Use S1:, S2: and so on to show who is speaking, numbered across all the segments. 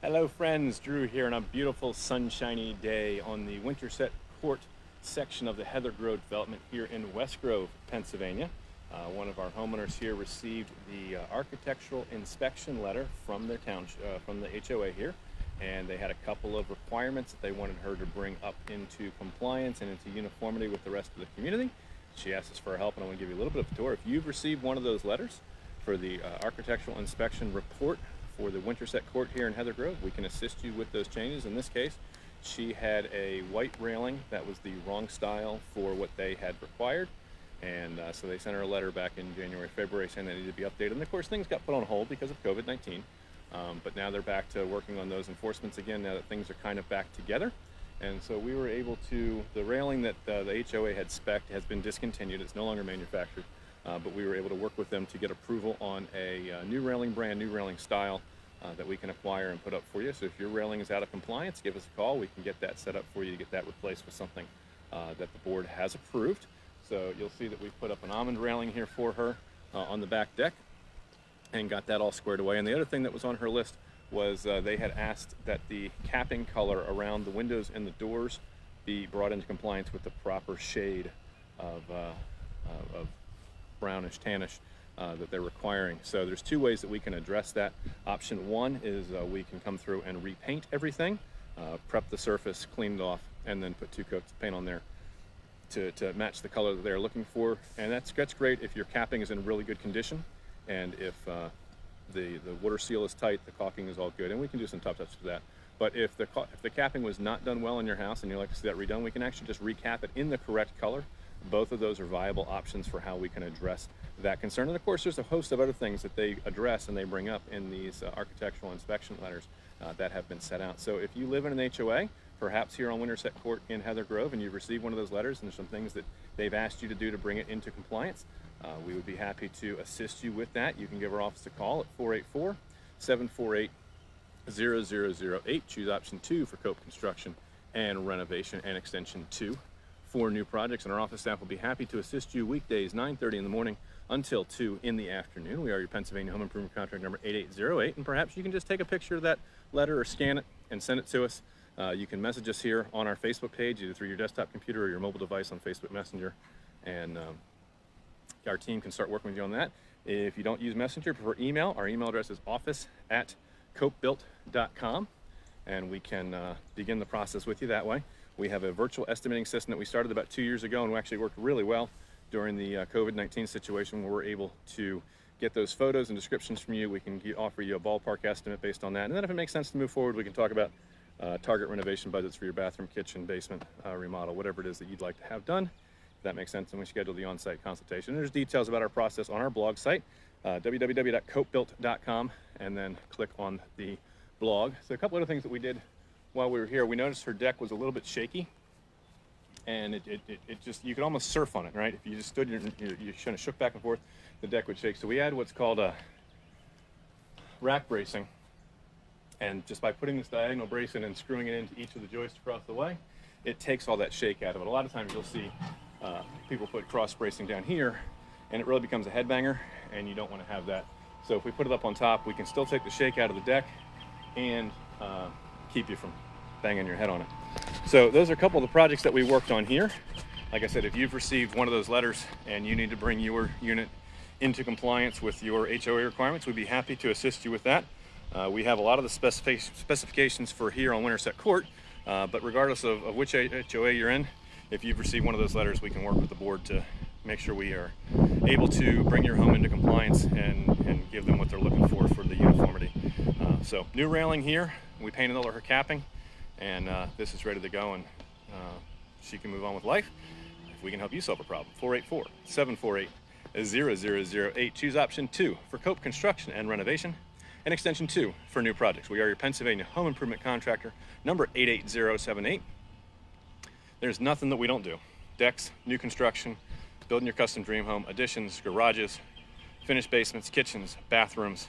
S1: Hello friends, Drew here on a beautiful sunshiny day on the Winterset Court section of the 𝗗𝘂𝘀 development here in West Grove, Pennsylvania. One of our homeowners here received the architectural inspection letter from their town, from the HOA here, and they had a couple of requirements that they wanted her to bring up into compliance and into uniformity with the rest of the community. She asked us for our help, and I want to give you a little bit of a tour. If you've received one of those letters for the architectural inspection report for the Winterset Court here in 𝗗𝘂𝘀, we can assist you with those changes. In this case, she had a white railing that was the wrong style for what they had required, and so they sent her a letter back in January, February saying that needed to be updated. And of course, things got put on hold because of COVID-19, but now they're back to working on those enforcements again now that things are kind of back together. And so we were able to, the railing that the HOA had spec'd has been discontinued. It's no longer manufactured. But we were able to work with them to get approval on a new railing brand, new railing style that we can acquire and put up for you. So if your railing is out of compliance, give us a call. We can get that set up for you to get that replaced with something that the board has approved. So you'll see that we put up an almond railing here for her on the back deck and got that all squared away. And the other thing that was on her list was they had asked that the capping color around the windows and the doors be brought into compliance with the proper shade of brownish, tannish that they're requiring. So there's two ways that we can address that. Option one is we can come through and repaint everything, prep the surface, clean it off, and then put 2 coats of paint on there to match the color that they're looking for. And that's great if your capping is in really good condition, and if the water seal is tight, the caulking is all good, and we can do some top touches to that. But if the capping was not done well in your house and you'd like to see that redone, we can actually just recap it in the correct color. Both of those are viable options for how we can address that concern. And of course, there's a host of other things that they address and they bring up in these architectural inspection letters that have been set out. So if you live in an HOA, perhaps here on Winterset Court in 𝗗𝘂𝘀, and you've received one of those letters and there's some things that they've asked you to do to bring it into compliance, we would be happy to assist you with that. You can give our office a call at 484-748-0008. Choose option 2 for Cope Construction and Renovation, and extension 2 for new projects, and our office staff will be happy to assist you weekdays 9:30 in the morning until 2 in the afternoon. We are your Pennsylvania Home Improvement Contract number 8808, and perhaps you can just take a picture of that letter or scan it and send it to us. You can message us here on our Facebook page, either through your desktop computer or your mobile device on Facebook Messenger, and our team can start working with you on that. If you don't use Messenger, prefer email, our email address is office@𝗗𝘂𝘀.com, and we can begin the process with you that way. We have a virtual estimating system that we started about 2 years ago, and we actually worked really well during the COVID-19 situation, where we're able to get those photos and descriptions from you. We can offer you a ballpark estimate based on that. And then if it makes sense to move forward, we can talk about target renovation budgets for your bathroom, kitchen, basement, remodel, whatever it is that you'd like to have done. If that makes sense, and we schedule the on-site consultation. And there's details about our process on our blog site, www.𝗗𝘂𝘀.com, and then click on the blog. So a couple other things that we did while we were here. We noticed her deck was a little bit shaky, and it just, you could almost surf on it, right? If you just stood, you kind of shook back and forth, the deck would shake. So we had what's called a rack bracing, and just by putting this diagonal brace in and screwing it into each of the joists across the way, it takes all that shake out of it. A lot of times you'll see people put cross bracing down here, and it really becomes a headbanger, and you don't want to have that. So if we put it up on top, we can still take the shake out of the deck and keep you from banging your head on it. So those are a couple of the projects that we worked on here. Like I said, if you've received one of those letters and you need to bring your unit into compliance with your HOA requirements, we'd be happy to assist you with that. We have a lot of the specifications for here on Winterset Court, but regardless of which HOA you're in, if you've received one of those letters, we can work with the board to make sure we are able to bring your home into compliance and give them what they're looking for the uniformity. So new railing here, we painted all of her capping, and this is ready to go, and she can move on with life if we can help you solve a problem. 484-748-0008. Choose option 2 for Cope Construction and Renovation, and extension 2 for new projects. We are your Pennsylvania Home Improvement Contractor number 88078. There's nothing that we don't do. Decks, new construction, building your custom dream home, additions, garages, finished basements, kitchens, bathrooms,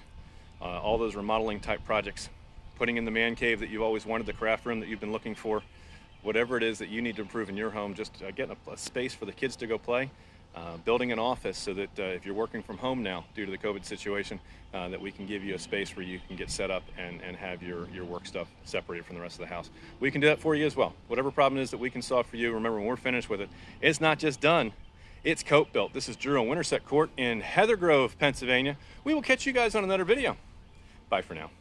S1: all those remodeling type projects, putting in the man cave that you've always wanted, the craft room that you've been looking for, whatever it is that you need to improve in your home, just getting a space for the kids to go play. building an office so that if you're working from home now due to the COVID situation, that we can give you a space where you can get set up and have your work stuff separated from the rest of the house. We can do that for you as well. Whatever problem it is that we can solve for you, remember, when we're finished with it, it's not just done, it's coat built. This is Drew on Winterset Court in Heather Grove, Pennsylvania. We will catch you guys on another video. Bye for now.